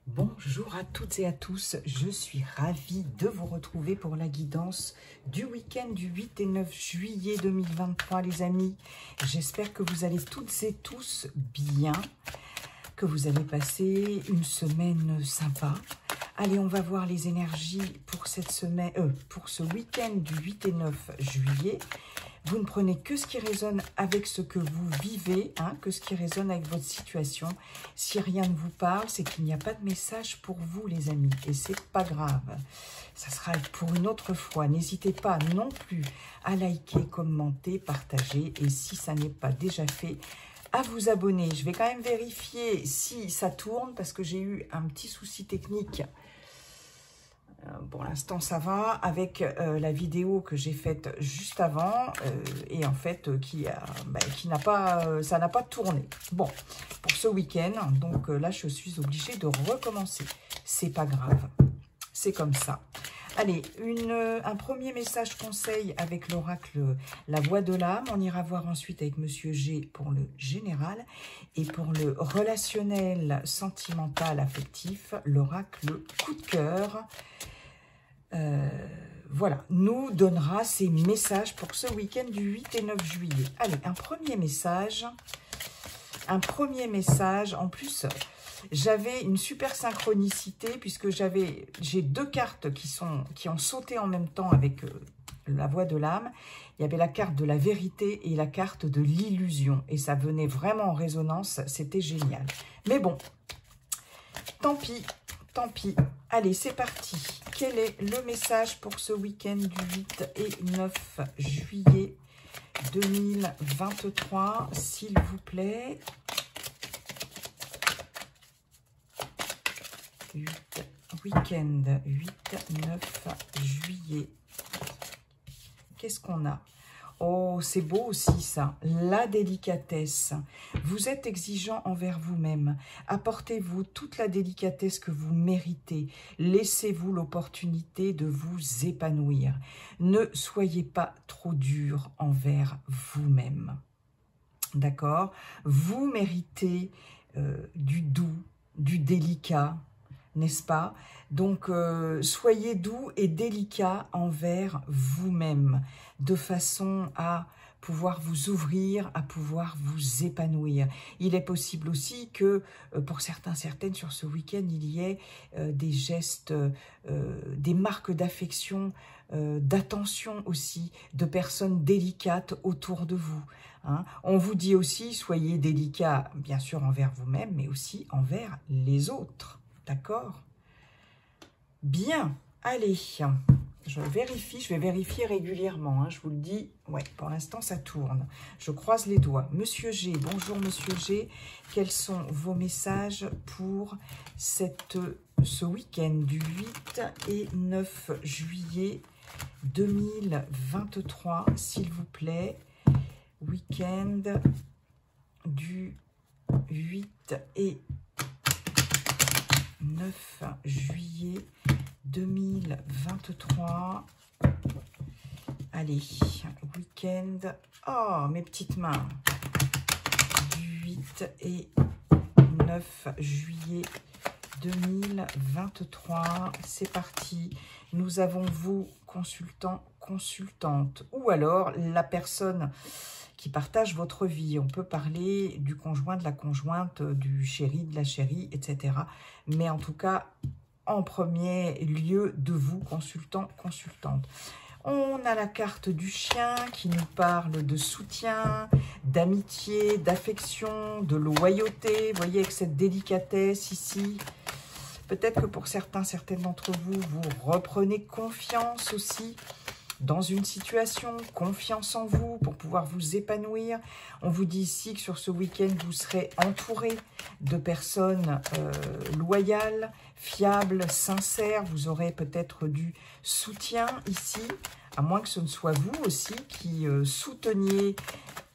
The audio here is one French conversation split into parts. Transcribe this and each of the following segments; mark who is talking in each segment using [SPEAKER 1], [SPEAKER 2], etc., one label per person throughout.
[SPEAKER 1] Bonjour à toutes et à tous, je suis ravie de vous retrouver pour la guidance du week-end du 8 et 9 juillet 2023 les amis. J'espère que vous allez toutes et tous bien, que vous allez passer une semaine sympa. Allez, on va voir les énergies pour cette semaine, pour ce week-end du 8 et 9 juillet. Vous ne prenez que ce qui résonne avec ce que vous vivez, que ce qui résonne avec votre situation. Si rien ne vous parle, c'est qu'il n'y a pas de message pour vous, les amis. Et c'est pas grave. Ça sera pour une autre fois. N'hésitez pas non plus à liker, commenter, partager. Et si ça n'est pas déjà fait, à vous abonner. Je vais quand même vérifier si ça tourne parce que j'ai eu un petit souci technique. Pour l'instant, ça va avec la vidéo que j'ai faite juste avant et en fait, ça n'a pas tourné. Bon, pour ce week-end, donc là, je suis obligée de recommencer. C'est pas grave, c'est comme ça. Allez, un premier message conseil avec l'oracle La Voix de l'âme. On ira voir ensuite avec Monsieur G pour le général. Et pour le relationnel, sentimental, affectif, l'oracle Coup de cœur. Voilà, nous donnera ces messages pour ce week-end du 8 et 9 juillet. Allez, un premier message. En plus, j'avais une super synchronicité puisque j'ai deux cartes qui ont sauté en même temps avec la voix de l'âme. Il y avait la carte de la vérité et la carte de l'illusion. Et ça venait vraiment en résonance, c'était génial. Mais bon, tant pis. Tant pis. Allez, c'est parti. Quel est le message pour ce week-end du 8 et 9 juillet 2023, s'il vous plaît? 8, 9 juillet. Qu'est-ce qu'on a? Oh, c'est beau aussi ça, la délicatesse. Vous êtes exigeant envers vous-même. Apportez-vous toute la délicatesse que vous méritez. Laissez-vous l'opportunité de vous épanouir. Ne soyez pas trop dur envers vous-même. D'accord? Vous méritez du doux, du délicat, n'est-ce pas? Donc, soyez doux et délicat envers vous-même, de façon à pouvoir vous ouvrir, à pouvoir vous épanouir. Il est possible aussi que, pour certaines, sur ce week-end, il y ait des gestes, des marques d'affection, d'attention aussi, de personnes délicates autour de vous. On vous dit aussi, soyez délicat, bien sûr, envers vous-même, mais aussi envers les autres. D'accord? Bien, allez, je vais vérifier régulièrement, je vous le dis. Ouais, pour l'instant, ça tourne. Je croise les doigts. Monsieur G, bonjour Monsieur G. Quels sont vos messages pour ce week-end du 8 et 9 juillet 2023, s'il vous plaît? Week-end du 8 et 9 juillet 2023. Allez, week-end. Oh, mes petites mains. Du 8 et 9 juillet 2023. C'est parti. Nous avons vous, consultant, consultante. Ou alors la personne qui partage votre vie. On peut parler du conjoint, de la conjointe, du chéri, de la chérie, etc. Mais en tout cas, en premier lieu, de vous, consultant, consultante. On a la carte du chien qui nous parle de soutien, d'amitié, d'affection, de loyauté. Vous voyez, avec cette délicatesse ici. Peut-être que pour certaines d'entre vous, vous reprenez confiance aussi dans une situation, confiance en vous pour pouvoir vous épanouir. On vous dit ici que sur ce week-end, vous serez entouré de personnes loyales, fiables, sincères. Vous aurez peut-être du soutien ici, à moins que ce ne soit vous aussi qui souteniez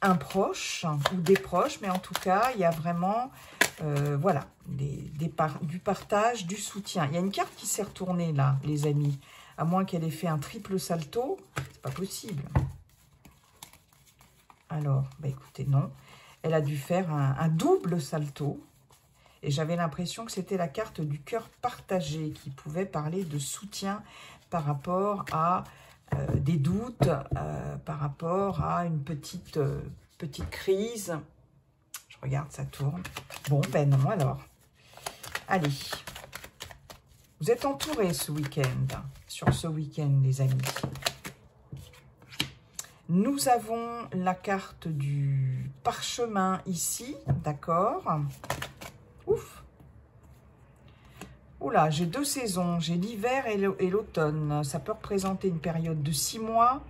[SPEAKER 1] un proche ou des proches. Mais en tout cas, il y a vraiment voilà, du partage, du soutien. Il y a une carte qui s'est retournée là, les amis. À moins qu'elle ait fait un triple salto, c'est pas possible. Alors, bah écoutez, non. Elle a dû faire un double salto. Et j'avais l'impression que c'était la carte du cœur partagé qui pouvait parler de soutien par rapport à des doutes, par rapport à une petite crise. Je regarde, ça tourne. Bon, ben non, alors. Allez. Vous êtes entourés ce week-end, sur ce week-end, les amis. Nous avons la carte du parchemin ici, d'accord? Ouf! Oula, j'ai 2 saisons, j'ai l'hiver et l'automne. Ça peut représenter une période de 6 mois.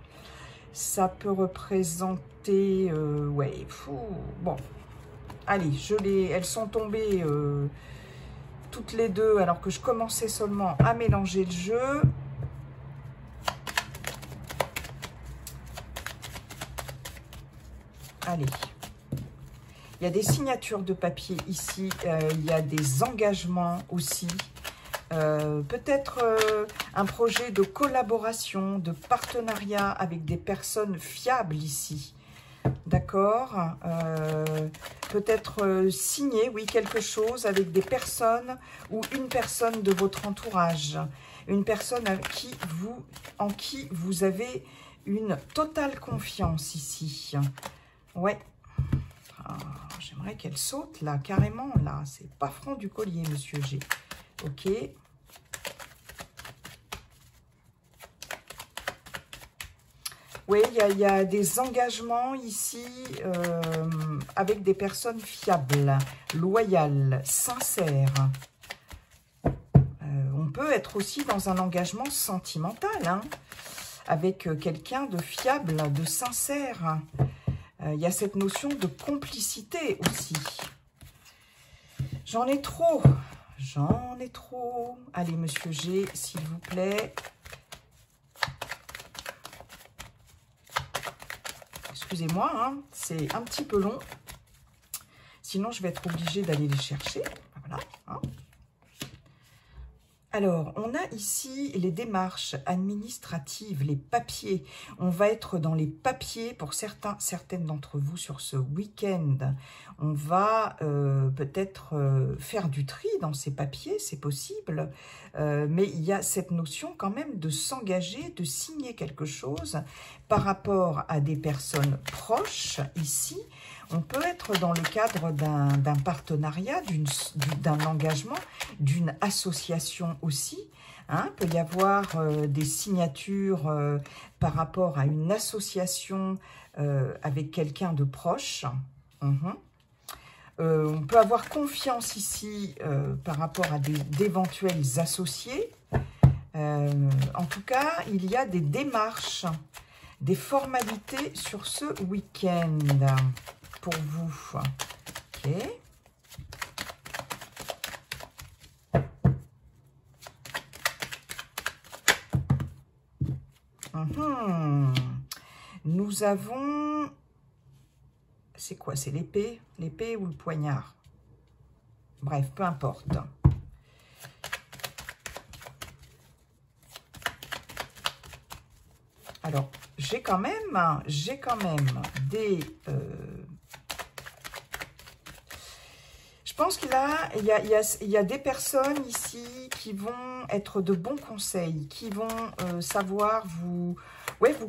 [SPEAKER 1] Ça peut représenter... ouais, fou, bon. Allez, elles sont tombées toutes les deux alors que je commençais seulement à mélanger le jeu. Allez, il y a des signatures de papier ici, il y a des engagements aussi, peut-être un projet de collaboration, de partenariat avec des personnes fiables ici, d'accord, peut-être signer, oui, quelque chose avec des personnes ou une personne de votre entourage, une personne en qui vous avez une totale confiance ici. Ouais, ah, j'aimerais qu'elle saute là, carrément là. C'est pas franc du collier, monsieur G. Ok. Oui, il y a des engagements ici avec des personnes fiables, loyales, sincères. On peut être aussi dans un engagement sentimental, hein, avec quelqu'un de fiable, de sincère. Il y a cette notion de complicité aussi. J'en ai trop. J'en ai trop. Allez, monsieur G, s'il vous plaît. Excusez-moi, hein, c'est un petit peu long. Sinon, je vais être obligée d'aller les chercher. Voilà. Hein. Alors, on a ici les démarches administratives, les papiers. On va être dans les papiers pour certaines d'entre vous sur ce week-end. On va peut-être faire du tri dans ces papiers, c'est possible. Mais il y a cette notion quand même de s'engager, de signer quelque chose par rapport à des personnes proches ici. On peut être dans le cadre d'un partenariat, d'un engagement, d'une association aussi. Hein. Il peut y avoir des signatures par rapport à une association avec quelqu'un de proche. On peut avoir confiance ici par rapport à d'éventuels associés. En tout cas, il y a des démarches, des formalités sur ce week-end. Pour vous. Ok. Nous avons... C'est quoi? C'est l'épée? L'épée ou le poignard? Bref, peu importe. Alors, j'ai quand même des... Je pense qu'il y a des personnes ici qui vont être de bons conseils, qui vont savoir vous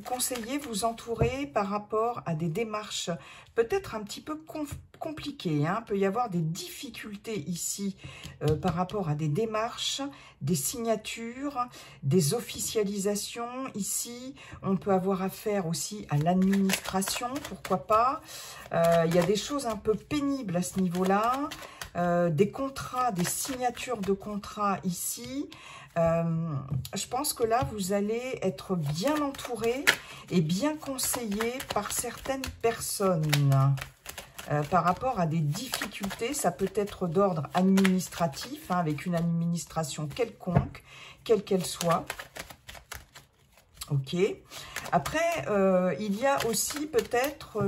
[SPEAKER 1] conseiller, vous entourer par rapport à des démarches peut-être un petit peu compliquées. Hein. Il peut y avoir des difficultés ici par rapport à des démarches, des signatures, des officialisations. Ici, on peut avoir affaire aussi à l'administration, pourquoi pas. Il y a des choses un peu pénibles à ce niveau-là. Des contrats, des signatures de contrats ici. Je pense que là, vous allez être bien entouré et bien conseillé par certaines personnes par rapport à des difficultés. Ça peut être d'ordre administratif, hein, avec une administration quelconque, quelle qu'elle soit. Ok. Après, il y a aussi peut-être,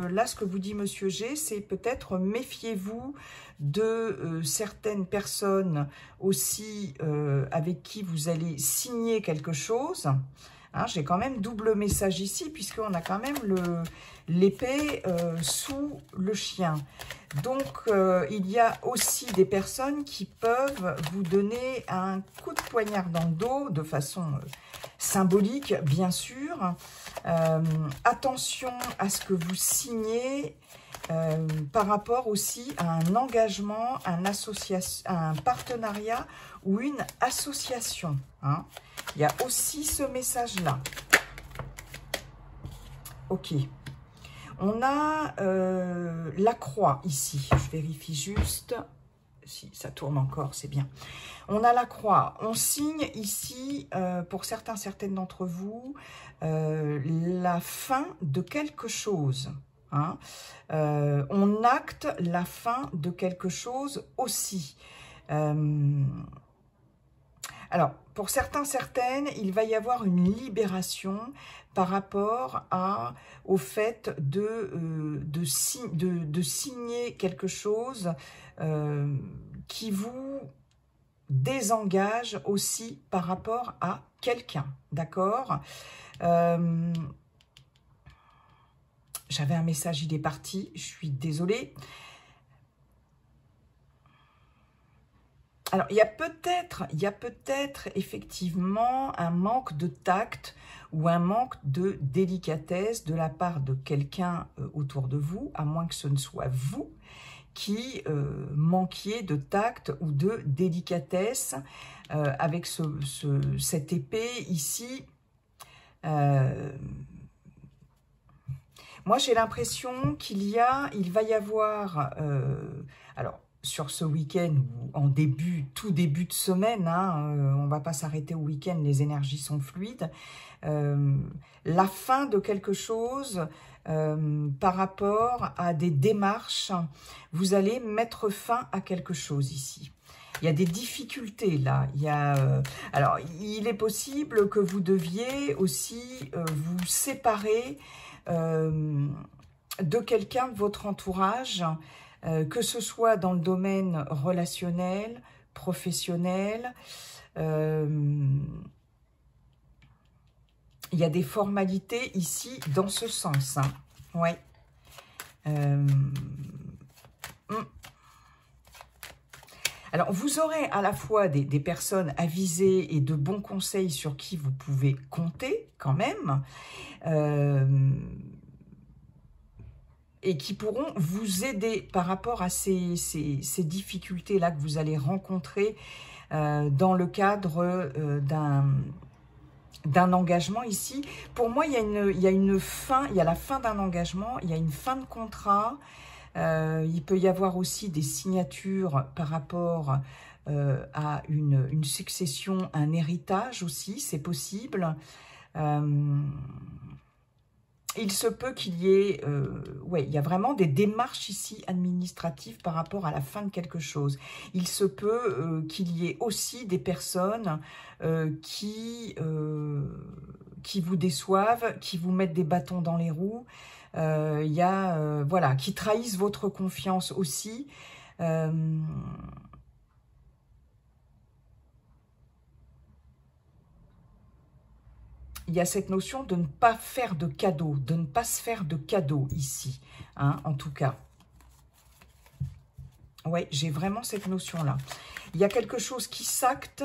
[SPEAKER 1] là ce que vous dit Monsieur G, c'est peut-être méfiez-vous de certaines personnes aussi avec qui vous allez signer quelque chose. Hein, j'ai quand même double message ici, puisqu'on a quand même l'épée sous le chien. Donc, il y a aussi des personnes qui peuvent vous donner un coup de poignard dans le dos, de façon symbolique, bien sûr. Attention à ce que vous signez par rapport aussi à un engagement, un partenariat ou une association. Hein. Il y a aussi ce message-là. Ok. On a la croix ici. Je vérifie juste si ça tourne encore, c'est bien. On a la croix. On signe ici, pour certaines d'entre vous, la fin de quelque chose. Hein. On acte la fin de quelque chose aussi. Alors, pour certaines, il va y avoir une libération par rapport au fait de signer quelque chose qui vous désengage aussi par rapport à quelqu'un, d'accord? J'avais un message, il est parti, je suis désolée. Alors, il y a peut-être effectivement un manque de tact ou un manque de délicatesse de la part de quelqu'un autour de vous, à moins que ce ne soit vous qui manquiez de tact ou de délicatesse avec cette épée ici. Moi, j'ai l'impression il va y avoir, alors, sur ce week-end ou en tout début de semaine, hein, on ne va pas s'arrêter au week-end, les énergies sont fluides, la fin de quelque chose par rapport à des démarches, vous allez mettre fin à quelque chose ici. Il y a des difficultés là. Alors, il est possible que vous deviez aussi vous séparer de quelqu'un de votre entourage, que ce soit dans le domaine relationnel, professionnel. Il y a des formalités ici dans ce sens. Hein. Ouais. Alors, vous aurez à la fois des personnes avisées et de bons conseils sur qui vous pouvez compter quand même, et qui pourront vous aider par rapport à ces difficultés-là que vous allez rencontrer dans le cadre d'un engagement ici. Pour moi, il y a une fin, il y a la fin d'un engagement, il y a une fin de contrat. Il peut y avoir aussi des signatures par rapport à une succession, un héritage aussi, c'est possible. Il se peut qu'il y ait, il y a vraiment des démarches ici administratives par rapport à la fin de quelque chose. Il se peut qu'il y ait aussi des personnes qui vous déçoivent, qui vous mettent des bâtons dans les roues. Voilà, qui trahissent votre confiance aussi. Il y a cette notion de ne pas faire de cadeaux, de ne pas se faire de cadeaux ici, hein, en tout cas. Oui, j'ai vraiment cette notion-là. Il y a quelque chose qui s'acte,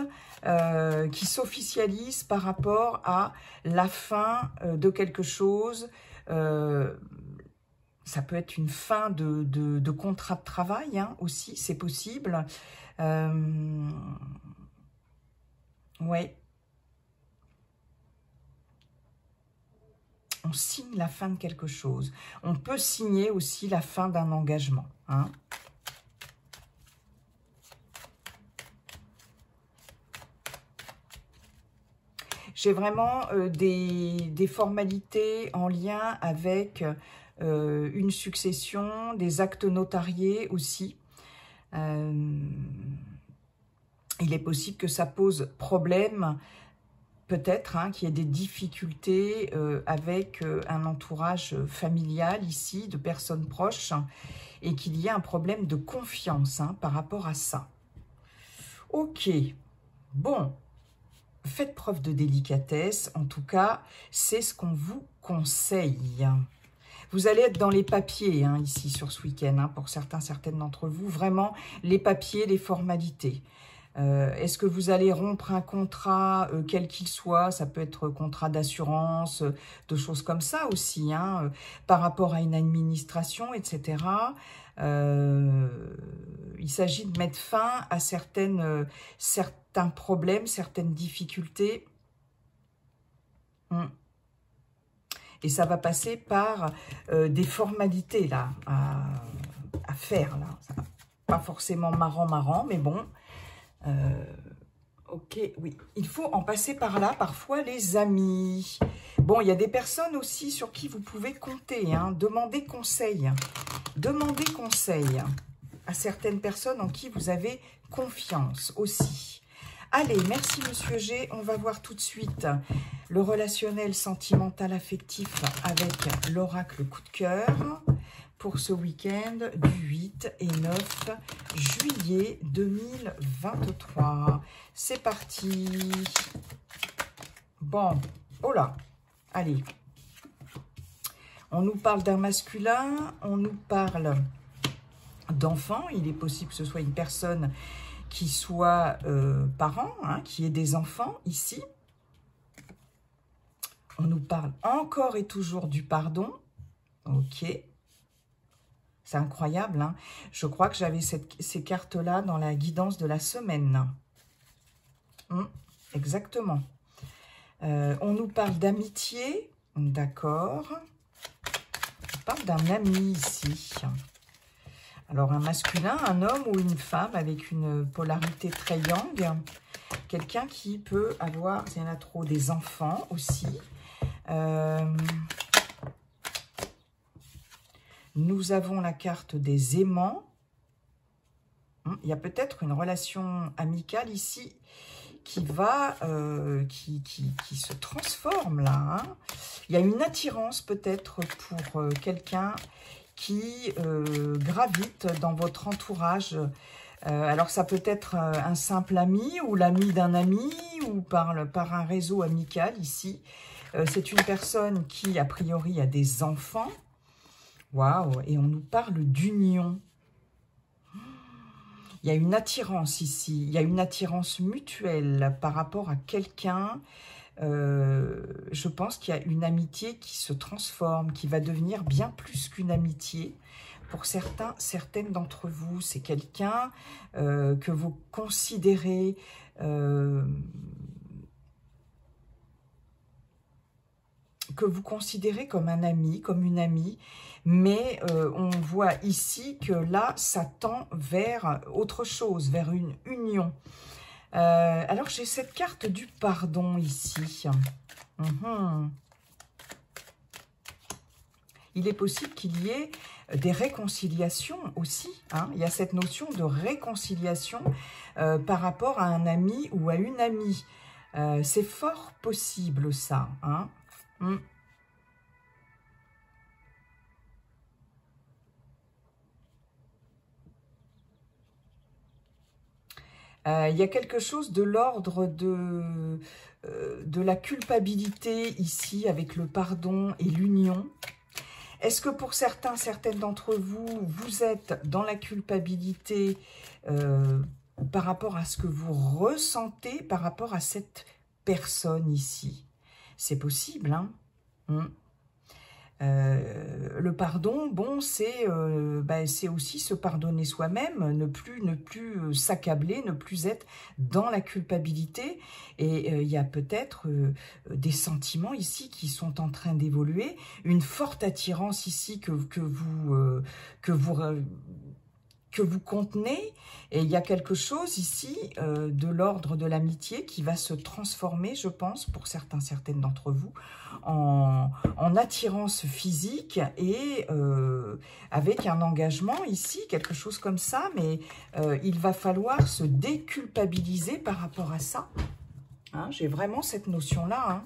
[SPEAKER 1] qui s'officialise par rapport à la fin de quelque chose. Ça peut être une fin de contrat de travail, hein, aussi, c'est possible. Ouais. On signe la fin de quelque chose. On peut signer aussi la fin d'un engagement. Hein. J'ai vraiment des formalités en lien avec une succession, des actes notariés aussi. Il est possible que ça pose problème. Peut-être hein, qu'il y ait des difficultés avec un entourage familial ici, de personnes proches, et qu'il y ait un problème de confiance hein, par rapport à ça. Ok, bon, faites preuve de délicatesse. En tout cas, c'est ce qu'on vous conseille. Vous allez être dans les papiers hein, ici sur ce week-end, hein, pour certaines d'entre vous. Vraiment, les papiers, les formalités. Est-ce que vous allez rompre un contrat, quel qu'il soit? Ça peut être contrat d'assurance, de choses comme ça aussi, hein, par rapport à une administration, etc. Il s'agit de mettre fin à certains problèmes, certaines difficultés. Et ça va passer par des formalités là, à faire. Là. Ça va pas forcément marrant, mais bon. Ok, oui. Il faut en passer par là, parfois, les amis. Bon, il y a des personnes aussi sur qui vous pouvez compter. Hein. Demandez conseil. Demandez conseil à certaines personnes en qui vous avez confiance aussi. Allez, merci Monsieur G. On va voir tout de suite le relationnel, sentimental, affectif avec l'oracle coup de cœur pour ce week-end du 8 et 9 juillet 2023. C'est parti. Bon, oh là, allez. On nous parle d'un masculin, on nous parle d'enfants. Il est possible que ce soit une personne qui soit parent, hein, qui ait des enfants ici. On nous parle encore et toujours du pardon. Ok. C'est incroyable. Hein. Je crois que j'avais ces cartes-là dans la guidance de la semaine. Exactement. On nous parle d'amitié. D'accord. On parle d'un ami ici. Alors, un masculin, un homme ou une femme avec une polarité très yang. Quelqu'un qui peut avoir, s'il y en a trop, des enfants aussi. Nous avons la carte des aimants. Il y a peut-être une relation amicale ici qui va, qui se transforme là. Hein. Il y a une attirance peut-être pour quelqu'un qui gravite dans votre entourage. Alors, ça peut être un simple ami ou l'ami d'un ami ou par un réseau amical ici. C'est une personne qui, a priori, a des enfants. Waouh! Et on nous parle d'union. Il y a une attirance ici. Il y a une attirance mutuelle par rapport à quelqu'un. Je pense qu'il y a une amitié qui se transforme, qui va devenir bien plus qu'une amitié. Pour certaines d'entre vous, c'est quelqu'un que vous considérez comme un ami, comme une amie, mais on voit ici que là, ça tend vers autre chose, vers une union. Alors, j'ai cette carte du pardon ici. Il est possible qu'il y ait des réconciliations aussi. Hein. Il y a cette notion de réconciliation par rapport à un ami ou à une amie. C'est fort possible, ça. Hein. Il y a quelque chose de l'ordre de la culpabilité ici avec le pardon et l'union. Est-ce que pour certaines d'entre vous, vous êtes dans la culpabilité par rapport à ce que vous ressentez par rapport à cette personne ici? C'est possible, hein. Le pardon, bon, c'est aussi se pardonner soi-même, ne plus s'accabler, ne plus être dans la culpabilité. Et il y a peut-être des sentiments ici qui sont en train d'évoluer, une forte attirance ici que vous contenez, et il y a quelque chose ici de l'ordre de l'amitié qui va se transformer, je pense, pour certaines d'entre vous, en attirance physique et avec un engagement ici, quelque chose comme ça, mais il va falloir se déculpabiliser par rapport à ça. Hein, j'ai vraiment cette notion-là. Hein.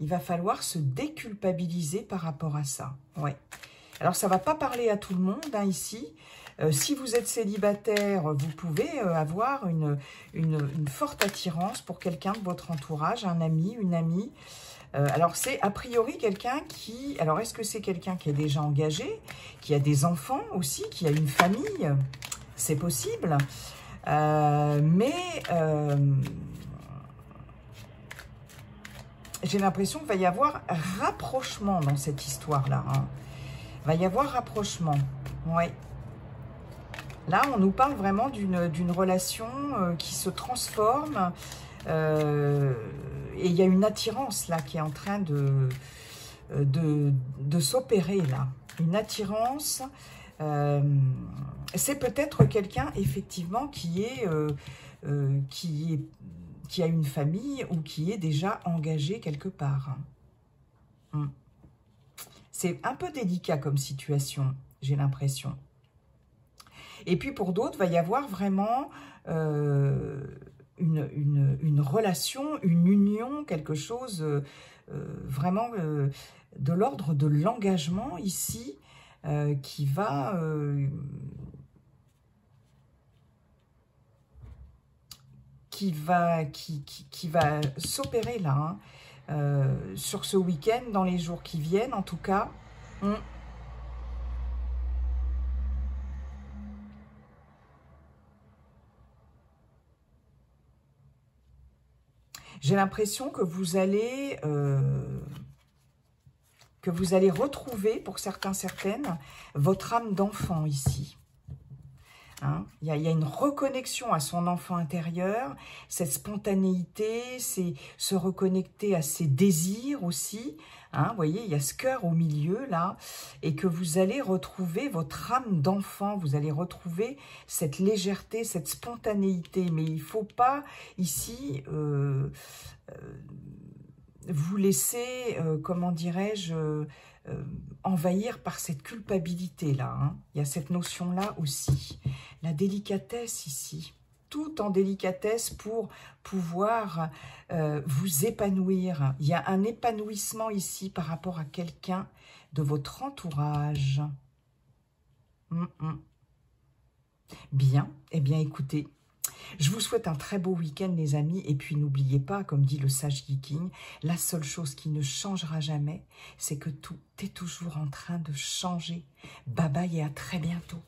[SPEAKER 1] Il va falloir se déculpabiliser par rapport à ça. Ouais. Alors, ça ne va pas parler à tout le monde, hein, ici. Si vous êtes célibataire, vous pouvez avoir une forte attirance pour quelqu'un de votre entourage, un ami, une amie. Alors, c'est a priori quelqu'un qui... Alors, est-ce que c'est quelqu'un qui est déjà engagé, qui a des enfants aussi, qui a une famille? C'est possible. J'ai l'impression qu'il va y avoir rapprochement dans cette histoire-là. Hein. Il va y avoir rapprochement. Oui. Là, on nous parle vraiment d'une relation qui se transforme. Et il y a une attirance là qui est en train de s'opérer là. Une attirance. C'est peut-être quelqu'un effectivement qui a une famille ou qui est déjà engagé quelque part. C'est un peu délicat comme situation, j'ai l'impression. Et puis pour d'autres, il va y avoir vraiment une relation, une union, quelque chose vraiment de l'ordre de l'engagement ici qui va s'opérer là, hein, sur ce week-end, dans les jours qui viennent en tout cas. J'ai l'impression que vous allez retrouver, pour certains, certaines, votre âme d'enfant ici. Hein, il y a une reconnexion à son enfant intérieur, cette spontanéité, c'est se reconnecter à ses désirs aussi. Hein, vous voyez, il y a ce cœur au milieu là, et que vous allez retrouver votre âme d'enfant, vous allez retrouver cette légèreté, cette spontanéité. Mais il ne faut pas ici vous laisser, comment dirais-je, envahir par cette culpabilité-là. Hein. Il y a cette notion-là aussi. La délicatesse ici. Tout en délicatesse pour pouvoir vous épanouir. Il y a un épanouissement ici par rapport à quelqu'un de votre entourage. Bien. Eh bien, écoutez, je vous souhaite un très beau week-end, les amis. Et puis, n'oubliez pas, comme dit le sage Viking, la seule chose qui ne changera jamais, c'est que tout est toujours en train de changer. Bye bye et à très bientôt.